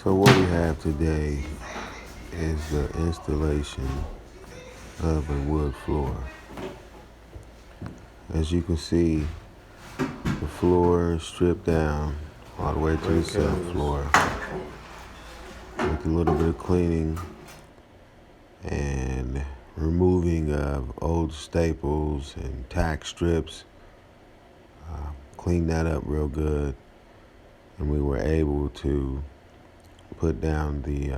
So what we have today is the installation of a wood floor. As you can see, the floor is stripped down all the way to the subfloor with a little bit of cleaning and removing of old staples and tack strips. Cleaned that up real good, and we were able to put down the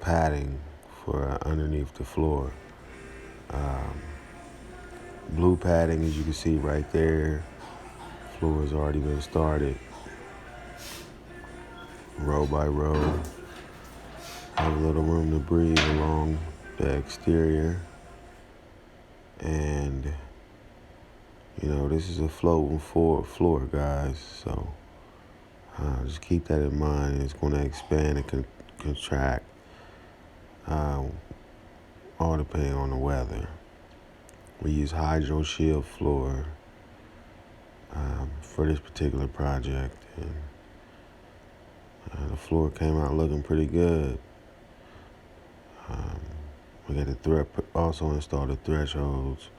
padding for underneath the floor. Blue padding, as you can see right there. Floor has already been started, row by row. Have a little room to breathe along the exterior. And, this is a floating floor, guys. So just keep that in mind. It's going to expand and contract, all depending on the weather. We use Hydro Shield floor for this particular project, and the floor came out looking pretty good. We got also installed the thresholds,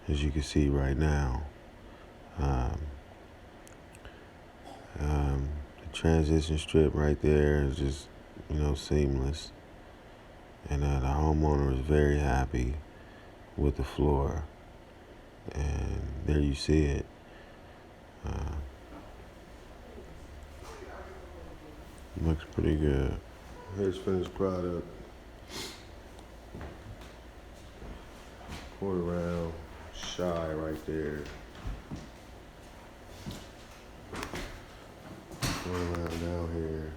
as you can see right now. The transition strip right there is just, seamless. And the homeowner is very happy with the floor. And there you see it. Looks pretty good. Here's finished product. Quarter round, shy right there. Quarter round down here.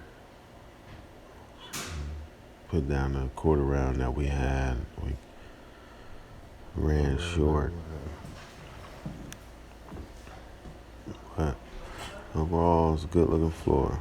Put down the quarter round that we had. We ran short. But overall, it's a good looking floor.